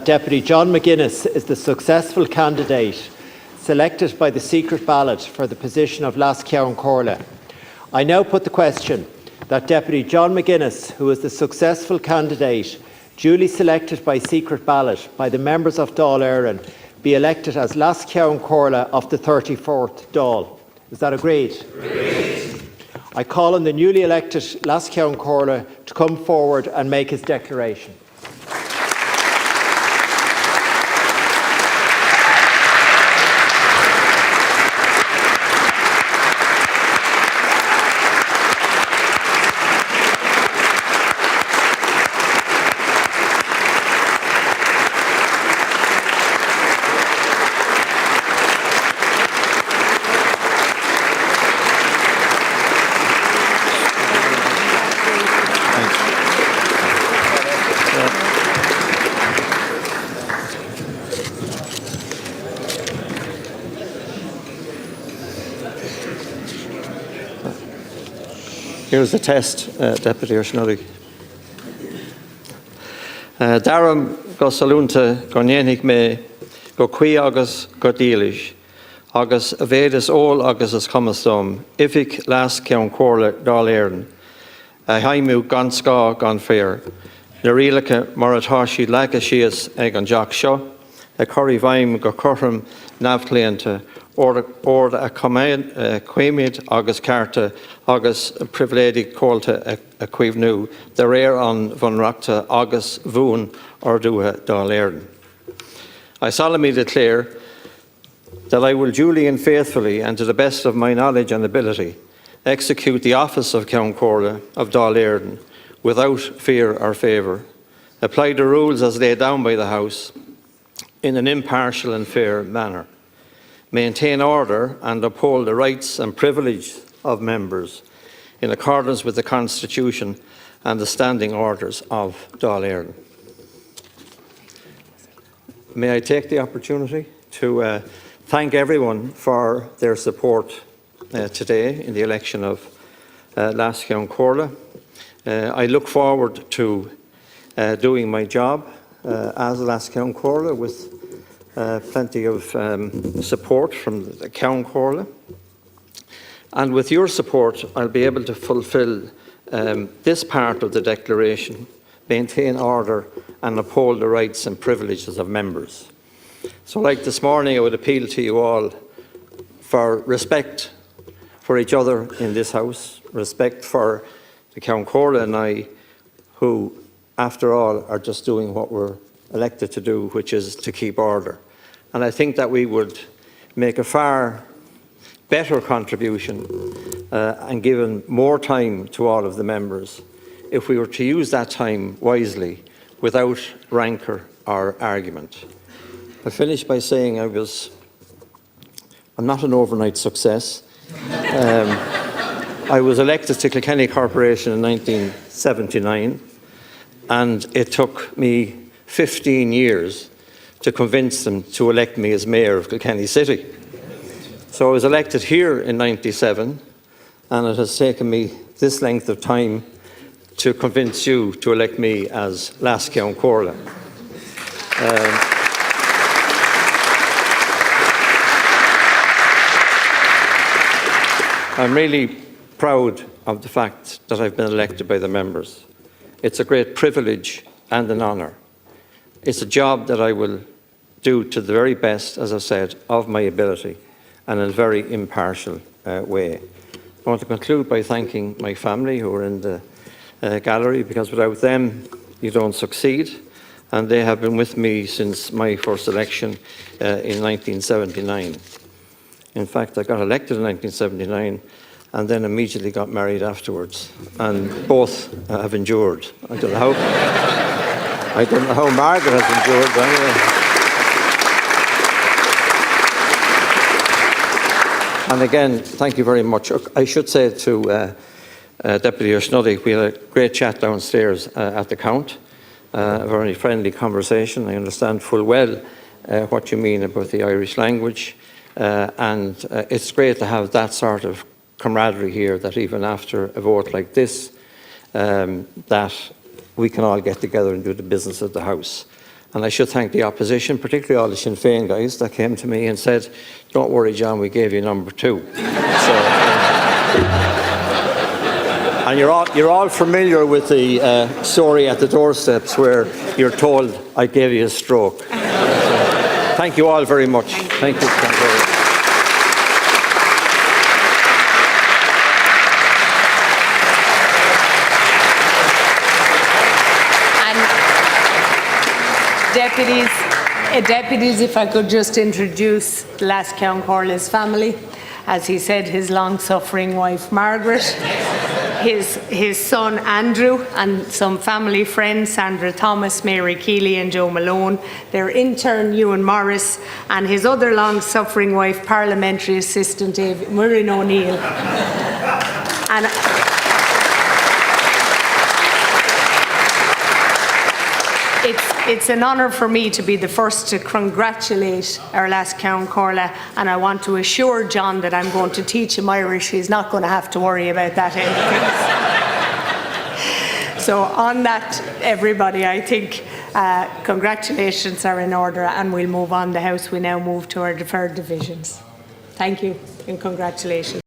Deputy John McGuinness is the successful candidate selected by the secret ballot for the position of Leas-Cheann Comhairle. I now put the question that Deputy John McGuinness, who is the successful candidate duly selected by secret ballot by the members of Dáil Éireann, be elected as Leas-Cheann Comhairle of the 34th Dáil. Is that agreed? Agreed. I call on the newly elected Leas-Cheann Comhairle to come forward and make his declaration. Here's the test, Deputy Oireachtas. Darum go salúnta go ndéanfaidh mé go cuí agus go dílis, agus a bhéad all agus is chumasóm, ifig Leas-Cheann Comhairle Dáil Éireann, a haimú gan scá gan fér, na rialacha mar atá sí leacha síos ag an deach seo, a choirí bhaim go chortham neamhchléanta or a cuimid agus carta agus privilédig cóilta a cuimhnú de réir an bhunreachta agus bhún ordútha Dáil Éireann. I solemnly declare that I will duly and faithfully and to the best of my knowledge and ability execute the office of Ceann Comhairle of Dáil Éireann without fear or favour, apply the rules as laid down by the House in an impartial and fair manner, maintain order and uphold the rights and privileges of members in accordance with the Constitution and the standing orders of Dáil Éireann. May I take the opportunity to thank everyone for their support today in the election of Leas-Cheann Comhairle. I look forward to doing my job as Leas-Cheann Comhairle with plenty of support from the Ceann Comhairle. And with your support, I'll be able to fulfil this part of the declaration, maintain order and uphold the rights and privileges of members. So like this morning, I would appeal to you all for respect for each other in this House, respect for the Ceann Comhairle and I, who, after all, are just doing what we're elected to do, which is to keep order. And I think that we would make a far better contribution and given more time to all of the members if we were to use that time wisely without rancour or argument. I finish by saying I'm not an overnight success. I was elected to Kilkenny Corporation in 1979 and it took me 15 years to convince them to elect me as Mayor of Kilkenny City. So I was elected here in '97 and it has taken me this length of time to convince you to elect me as Leas-Cheann Comhairle. I'm really proud of the fact that I've been elected by the members. It's a great privilege and an honour. It's a job that I will do to the very best, as I said, of my ability and in a very impartial way. I want to conclude by thanking my family who are in the gallery, because without them you don't succeed, and they have been with me since my first election in 1979. In fact, I got elected in 1979 and then immediately got married afterwards, and both have endured. I don't know how Margaret has endured, but anyway. And again, thank you very much. I should say to Deputy Oireachtas, we had a great chat downstairs at the Count, a very friendly conversation. I understand full well what you mean about the Irish language, and it's great to have that sort of camaraderie here, that even after a vote like this, that we can all get together and do the business of the House. And I should thank the opposition, particularly all the Sinn Féin guys that came to me and said, "Don't worry, John, we gave you number 2." And you're all familiar with the story at the doorsteps where you're told, "I gave you a stroke." Thank you all very much. Thank you. Thank you very much. Deputies, if I could just introduce Leas-Cheann Comhairle's family. As he said, his long-suffering wife Margaret, his son Andrew, and some family friends, Sandra Thomas, Mary Keeley and Joe Malone, their intern Ewan Morris, and his other long-suffering wife, Parliamentary Assistant Muireann O'Neill. And it's an honour for me to be the first to congratulate our Leas-Cheann Comhairle, and I want to assure John that I'm going to teach him Irish. He's not going to have to worry about that anymore. So on that, everybody, I think congratulations are in order, and we'll move on the House. We now move to our deferred divisions. Thank you and congratulations.